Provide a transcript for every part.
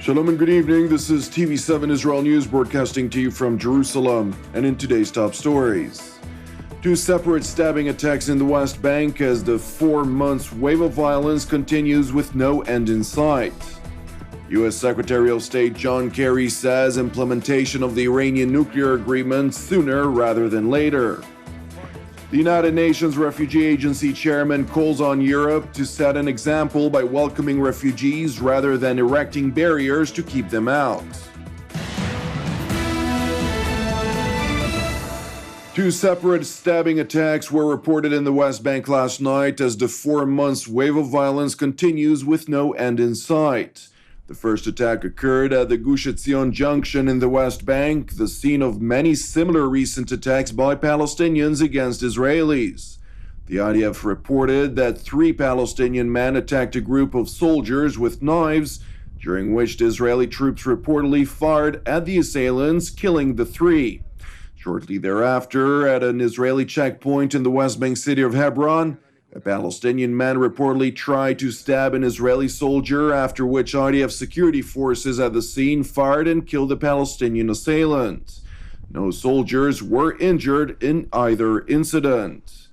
Shalom and good evening. This is TV7 Israel News broadcasting to you from Jerusalem. And in today's top stories, 2 separate stabbing attacks in the West Bank as the 4-month wave of violence continues with no end in sight. U.S. Secretary of State John Kerry says implementation of the Iranian nuclear agreement sooner rather than later. The United Nations Refugee Agency chairman calls on Europe to set an example by welcoming refugees rather than erecting barriers to keep them out. 2 separate stabbing attacks were reported in the West Bank last night as the 4-month wave of violence continues with no end in sight. The first attack occurred at the Gush Etzion junction in the West Bank, the scene of many similar recent attacks by Palestinians against Israelis. The IDF reported that 3 Palestinian men attacked a group of soldiers with knives, during which the Israeli troops reportedly fired at the assailants, killing the 3. Shortly thereafter, at an Israeli checkpoint in the West Bank city of Hebron, a Palestinian man reportedly tried to stab an Israeli soldier, after which IDF security forces at the scene fired and killed the Palestinian assailant. No soldiers were injured in either incident.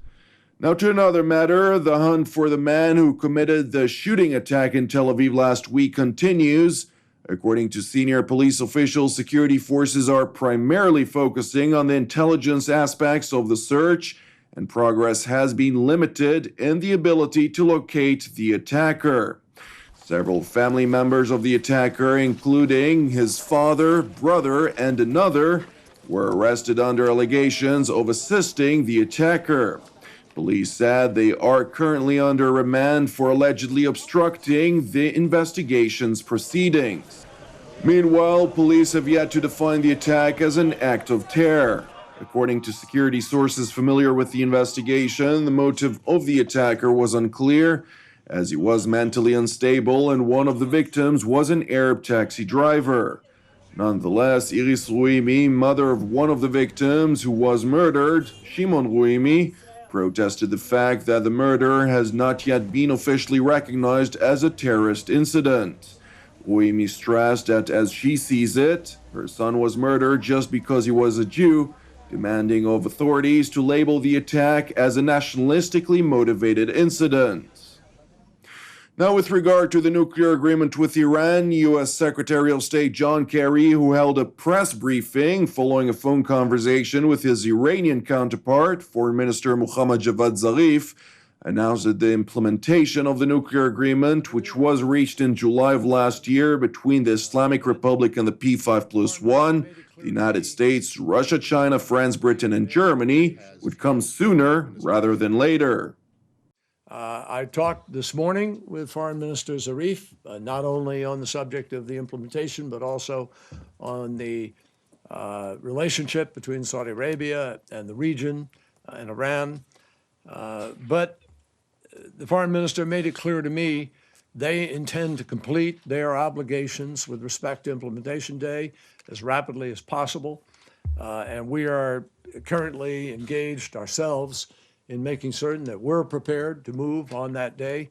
Now to another matter, the hunt for the man who committed the shooting attack in Tel Aviv last week continues. According to senior police officials, security forces are primarily focusing on the intelligence aspects of the search, and progress has been limited in the ability to locate the attacker. Several family members of the attacker, including his father, brother, and another, were arrested under allegations of assisting the attacker. Police said they are currently under remand for allegedly obstructing the investigation's proceedings. Meanwhile, police have yet to define the attack as an act of terror. According to security sources familiar with the investigation, the motive of the attacker was unclear, as he was mentally unstable and one of the victims was an Arab taxi driver. Nonetheless, Iris Rouimi, mother of one of the victims who was murdered, Shimon Rouimi, protested the fact that the murder has not yet been officially recognized as a terrorist incident. Rouimi stressed that, as she sees it, her son was murdered just because he was a Jew, demanding of authorities to label the attack as a nationalistically motivated incident. Now, with regard to the nuclear agreement with Iran, U.S. Secretary of State John Kerry, who held a press briefing following a phone conversation with his Iranian counterpart, Foreign Minister Mohammad Javad Zarif, announced that the implementation of the nuclear agreement, which was reached in July of last year between the Islamic Republic and the P5+1, the United States, Russia, China, France, Britain, and Germany, would come sooner rather than later. I talked this morning with Foreign Minister Zarif, not only on the subject of the implementation, but also on the relationship between Saudi Arabia and the region and Iran. But the Foreign Minister made it clear to me they intend to complete their obligations with respect to implementation day as rapidly as possible. And we are currently engaged ourselves in making certain that we're prepared to move on that day.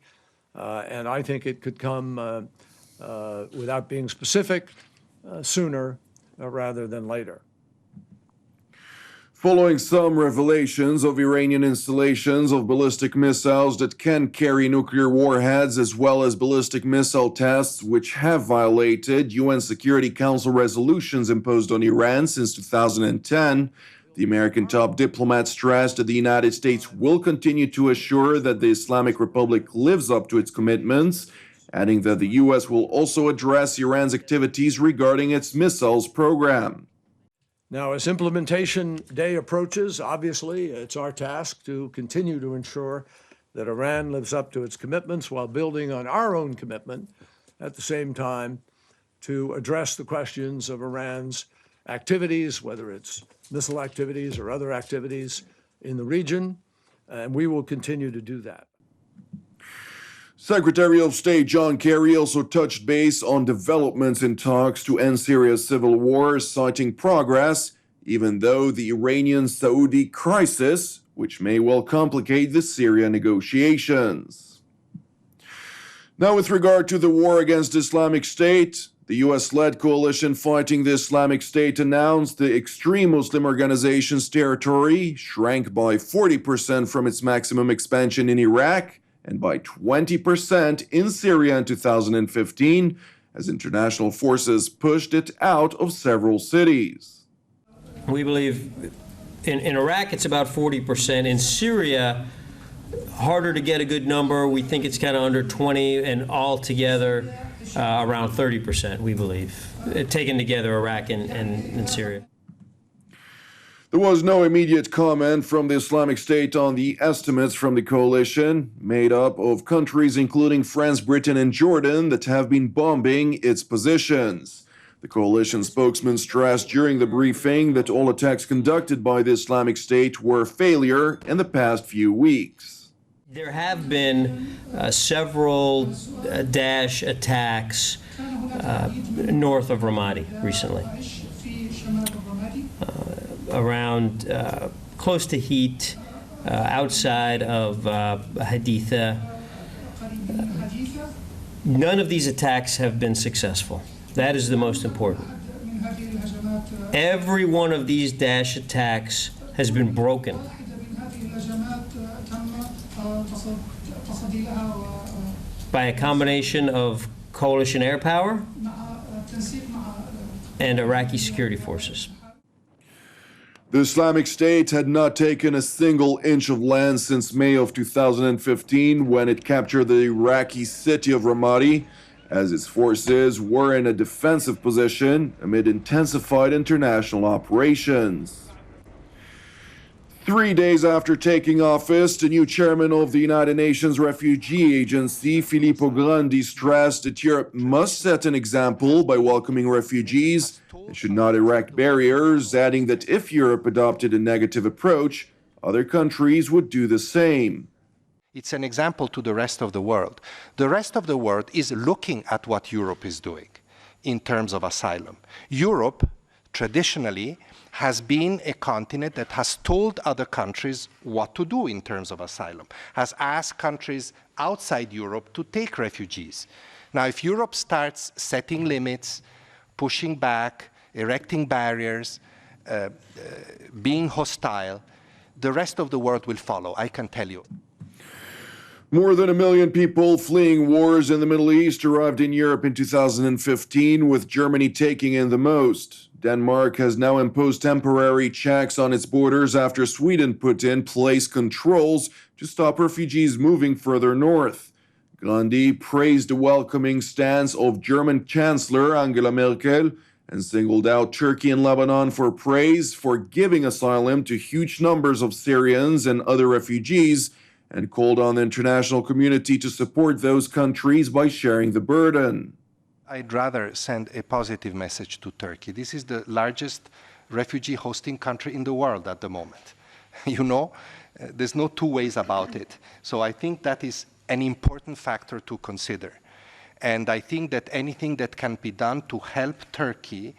And I think it could come, without being specific, sooner rather than later. Following some revelations of Iranian installations of ballistic missiles that can carry nuclear warheads, as well as ballistic missile tests which have violated UN Security Council resolutions imposed on Iran since 2010, the American top diplomat stressed that the United States will continue to assure that the Islamic Republic lives up to its commitments, adding that the U.S. will also address Iran's activities regarding its missiles program. Now, as implementation day approaches, obviously, it's our task to continue to ensure that Iran lives up to its commitments while building on our own commitment at the same time to address the questions of Iran's activities, whether it's missile activities or other activities in the region, and we will continue to do that. Secretary of State John Kerry also touched base on developments in talks to end Syria's civil war, citing progress, even though the Iranian-Saudi crisis, which may well complicate the Syria negotiations. Now, with regard to the war against Islamic State, The US-led coalition fighting the Islamic State announced the extreme Muslim organization's territory shrank by 40% from its maximum expansion in Iraq and by 20% in Syria in 2015, as international forces pushed it out of several cities. We believe in Iraq it's about 40%. In Syria, harder to get a good number. We think it's kind of under 20, and altogether around 30%, we believe, taken together, Iraq and Syria. There was no immediate comment from the Islamic State on the estimates from the coalition, made up of countries including France, Britain, and Jordan, that have been bombing its positions. The coalition spokesman stressed during the briefing that all attacks conducted by the Islamic State were a failure in the past few weeks. There have been several Daesh attacks north of Ramadi recently, around close to Heat, outside of Haditha. None of these attacks have been successful. That is the most important. Every one of these Daesh attacks has been broken. By a combination of coalition air power and Iraqi security forces. The Islamic State had not taken a single inch of land since May of 2015, when it captured the Iraqi city of Ramadi, as its forces were in a defensive position amid intensified international operations. 3 days after taking office, the new chairman of the United Nations Refugee Agency, Filippo Grandi, stressed that Europe must set an example by welcoming refugees and should not erect barriers, adding that if Europe adopted a negative approach, other countries would do the same. It's an example to the rest of the world. The rest of the world is looking at what Europe is doing in terms of asylum. Europe, traditionally, has been a continent that has told other countries what to do in terms of asylum, has asked countries outside Europe to take refugees. Now, if Europe starts setting limits, pushing back, erecting barriers, being hostile, the rest of the world will follow, I can tell you. More than 1 million people fleeing wars in the Middle East arrived in Europe in 2015, with Germany taking in the most. Denmark has now imposed temporary checks on its borders after Sweden put in place controls to stop refugees moving further north. Grandi praised the welcoming stance of German Chancellor Angela Merkel and singled out Turkey and Lebanon for praise for giving asylum to huge numbers of Syrians and other refugees, and called on the international community to support those countries by sharing the burden. I'd rather send a positive message to Turkey. This is the largest refugee hosting country in the world at the moment. You know, there's no two ways about it. So I think that is an important factor to consider. And I think that anything that can be done to help Turkey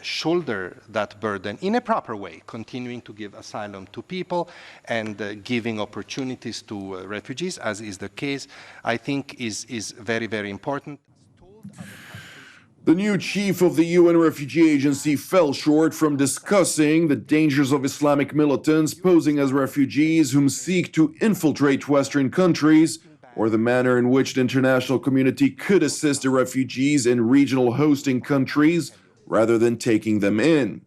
shoulder that burden in a proper way, continuing to give asylum to people and giving opportunities to refugees, as is the case, I think is very, very important. The new chief of the UN Refugee Agency fell short from discussing the dangers of Islamic militants posing as refugees whom seek to infiltrate Western countries, or the manner in which the international community could assist the refugees in regional hosting countries rather than taking them in.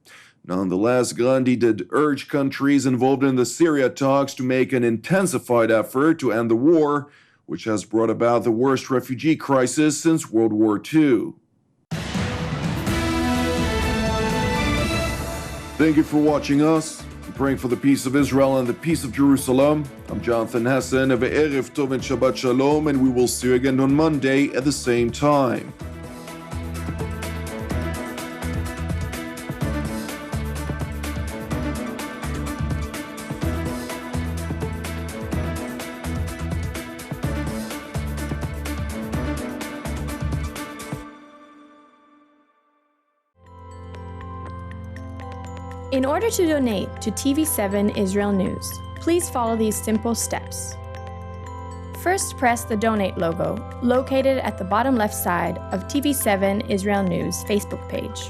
Nonetheless, Grandi did urge countries involved in the Syria talks to make an intensified effort to end the war, which has brought about the worst refugee crisis since World War II. Thank you for watching us. I'm praying for the peace of Israel and the peace of Jerusalem. I'm Jonathan Hessen of Erev Tov and Shabbat Shalom, and we will see you again on Monday at the same time. In order to donate to TV7 Israel News, please follow these simple steps. First, press the Donate logo, located at the bottom left side of TV7 Israel News Facebook page,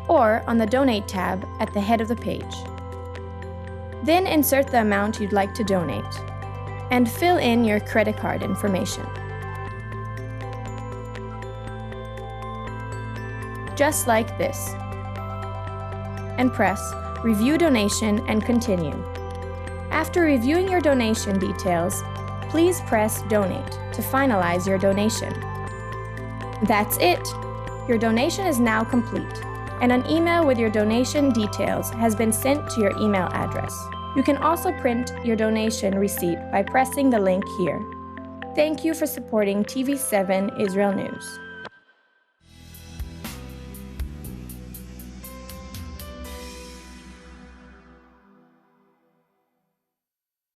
or on the Donate tab at the head of the page. Then insert the amount you'd like to donate, and fill in your credit card information. Just like this. And press Review Donation and continue. After reviewing your donation details, please press Donate to finalize your donation. That's it! Your donation is now complete, and an email with your donation details has been sent to your email address. You can also print your donation receipt by pressing the link here. Thank you for supporting TV7 Israel News.